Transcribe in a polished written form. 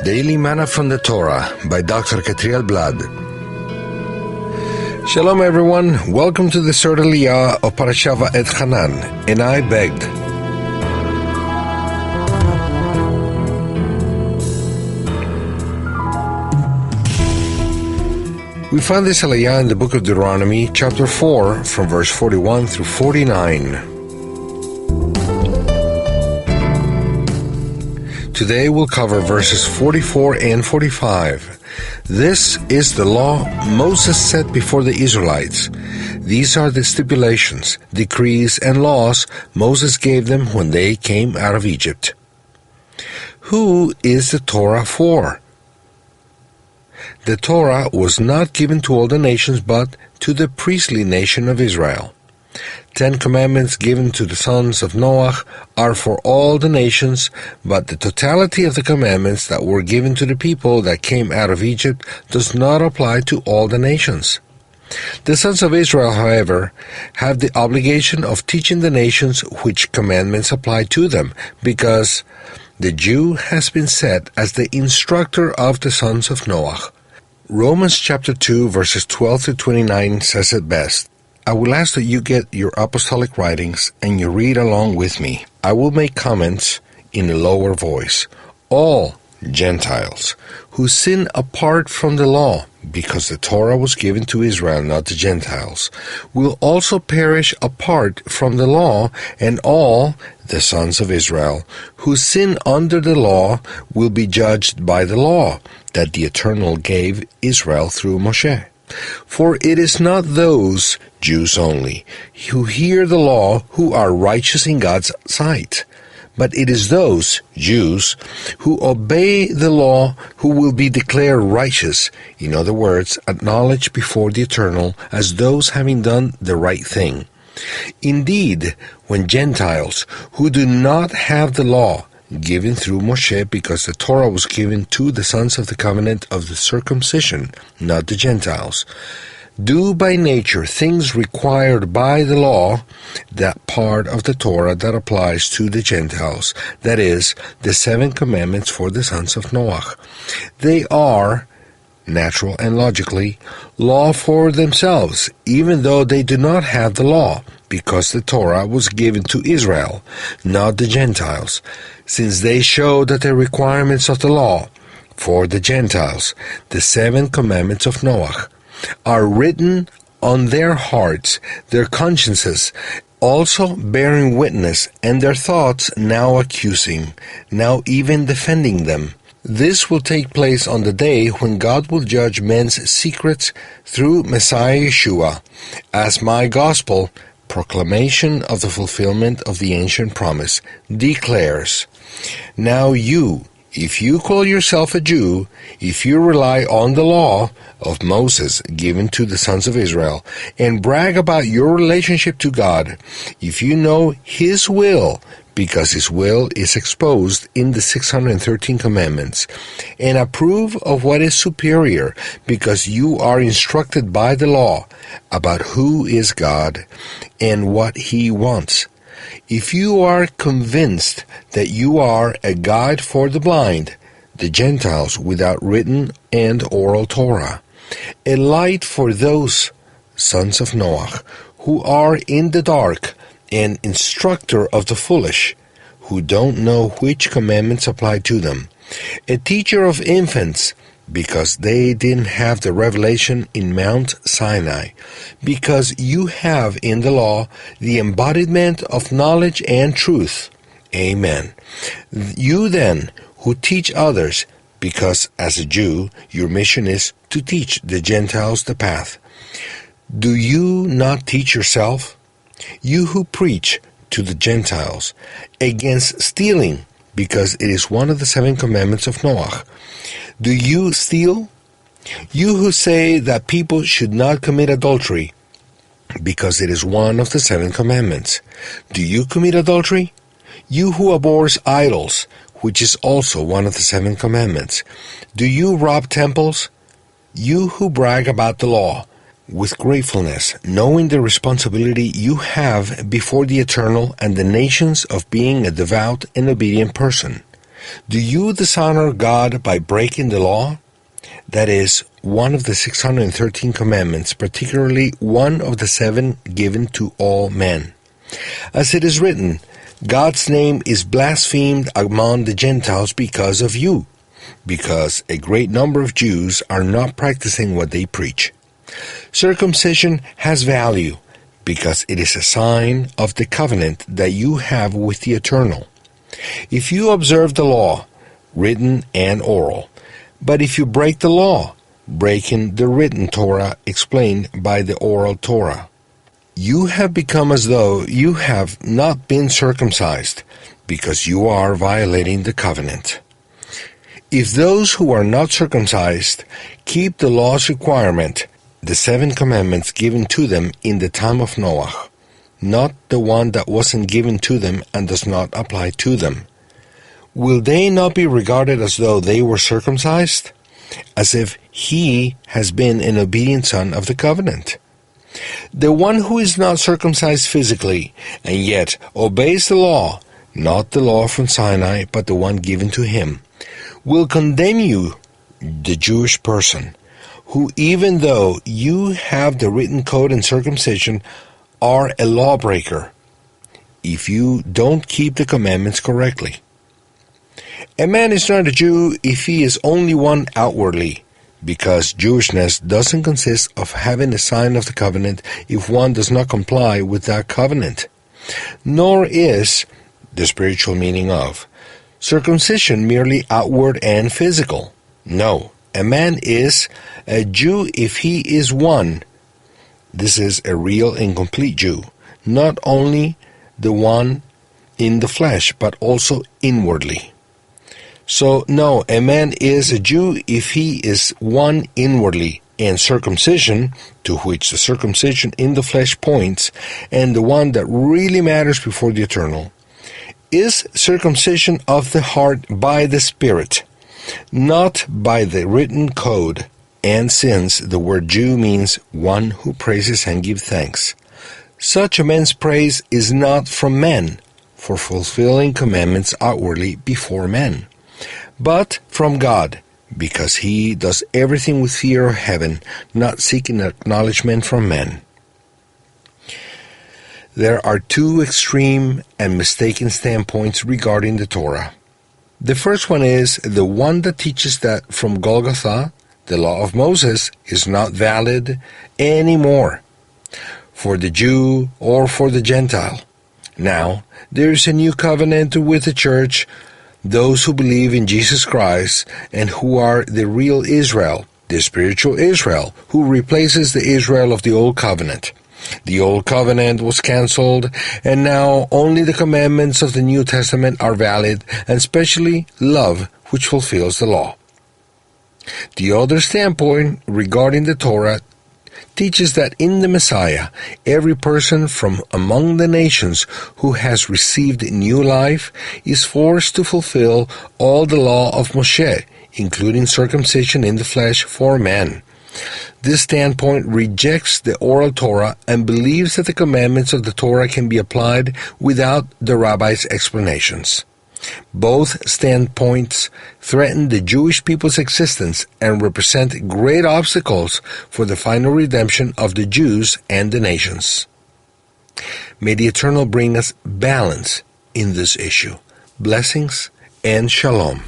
Daily Manna from the Torah by Dr. Ketriel Blad. Shalom everyone, welcome to the third Aliyah of Parashat VaEchanan, and I begged. We find this Aliyah in the book of Deuteronomy, chapter 4, from verse 41 through 49. Today we'll cover verses 44 and 45. This is the law Moses set before the Israelites. These are the stipulations, decrees, and laws Moses gave them when they came out of Egypt. Who is the Torah for? The Torah was not given to all the nations, but to the priestly nation of Israel. 10 commandments given to the sons of Noah are for all the nations, but the totality of the commandments that were given to the people that came out of Egypt does not apply to all the nations. The sons of Israel, however, have the obligation of teaching the nations which commandments apply to them, because the Jew has been set as the instructor of the sons of Noah. Romans chapter 2, verses 12 to 29 says it best. I will ask that you get your apostolic writings and you read along with me. I will make comments in a lower voice. All Gentiles who sin apart from the law, because the Torah was given to Israel, not the Gentiles, will also perish apart from the law, and all the sons of Israel who sin under the law will be judged by the law that the Eternal gave Israel through Moshe. For it is not those Jews only who hear the law who are righteous in God's sight, but it is those Jews who obey the law who will be declared righteous, in other words, acknowledged before the Eternal as those having done the right thing. Indeed, when Gentiles who do not have the law given through Moshe, because the Torah was given to the sons of the covenant of the circumcision, not the Gentiles, do by nature things required by the law, that part of the Torah that applies to the Gentiles, that is, the 7 commandments for the sons of Noah. They are, natural and logically, law for themselves, even though they do not have the law, because the Torah was given to Israel, not the Gentiles, since they show that the requirements of the law for the Gentiles, the 7 commandments of Noah, are written on their hearts, their consciences, also bearing witness, and their thoughts now accusing, now even defending them. This will take place on the day when God will judge men's secrets through Messiah Yeshua, as my gospel, proclamation of the fulfillment of the ancient promise, declares. Now you, if you call yourself a Jew, if you rely on the law of Moses given to the sons of Israel, and brag about your relationship to God, if you know His will, because His will is exposed in the 613 commandments, and approve of what is superior, because you are instructed by the law about who is God and what He wants. If you are convinced that you are a guide for the blind, the Gentiles without written and oral Torah, a light for those sons of Noah who are in the dark, an instructor of the foolish, who don't know which commandments apply to them, a teacher of infants, because they didn't have the revelation in Mount Sinai, because you have in the law the embodiment of knowledge and truth. Amen. You then, who teach others, because as a Jew, your mission is to teach the Gentiles the path. Do you not teach yourself? You who preach to the Gentiles against stealing, because it is one of the 7 commandments of Noah. Do you steal? You who say that people should not commit adultery, because it is one of the 7 commandments. Do you commit adultery? You who abhors idols, which is also one of the 7 commandments. Do you rob temples? You who brag about the law, with gratefulness, knowing the responsibility you have before the Eternal and the nations of being a devout and obedient person. Do you dishonor God by breaking the law? That is, one of the 613 commandments, particularly one of the 7 given to all men. As it is written, God's name is blasphemed among the Gentiles because of you, because a great number of Jews are not practicing what they preach. Circumcision has value, because it is a sign of the covenant that you have with the Eternal. If you observe the law, written and oral, but if you break the law, breaking the written Torah explained by the oral Torah, you have become as though you have not been circumcised, because you are violating the covenant. If those who are not circumcised keep the law's requirement, the 7 commandments given to them in the time of Noah, not the one that wasn't given to them and does not apply to them, will they not be regarded as though they were circumcised, as if he has been an obedient son of the covenant? The one who is not circumcised physically, and yet obeys the law, not the law from Sinai, but the one given to him, will condemn you, the Jewish person, who even though you have the written code and circumcision, are a lawbreaker, if you don't keep the commandments correctly. A man is not a Jew if he is only one outwardly, because Jewishness doesn't consist of having a sign of the covenant if one does not comply with that covenant. Nor is the spiritual meaning of circumcision merely outward and physical. No, a man is a Jew if he is one. This is a real and complete Jew, not only the one in the flesh, but also inwardly. So, no, a man is a Jew if he is one inwardly, and circumcision, to which the circumcision in the flesh points, and the one that really matters before the Eternal, is circumcision of the heart by the Spirit, not by the written code. And since the word Jew means one who praises and gives thanks, such a man's praise is not from men, for fulfilling commandments outwardly before men, but from God, because he does everything with fear of heaven, not seeking acknowledgement from men. There are 2 extreme and mistaken standpoints regarding the Torah. The first one is the one that teaches that from Golgotha, the law of Moses is not valid anymore for the Jew or for the Gentile. Now, there is a new covenant with the church, those who believe in Jesus Christ and who are the real Israel, the spiritual Israel, who replaces the Israel of the Old Covenant. The Old Covenant was canceled, and now only the commandments of the New Testament are valid, and especially love, which fulfills the law. The other standpoint regarding the Torah teaches that in the Messiah, every person from among the nations who has received new life is forced to fulfill all the law of Moshe, including circumcision in the flesh for men. This standpoint rejects the oral Torah and believes that the commandments of the Torah can be applied without the rabbi's explanations. Both standpoints threaten the Jewish people's existence and represent great obstacles for the final redemption of the Jews and the nations. May the Eternal bring us balance in this issue. Blessings and shalom.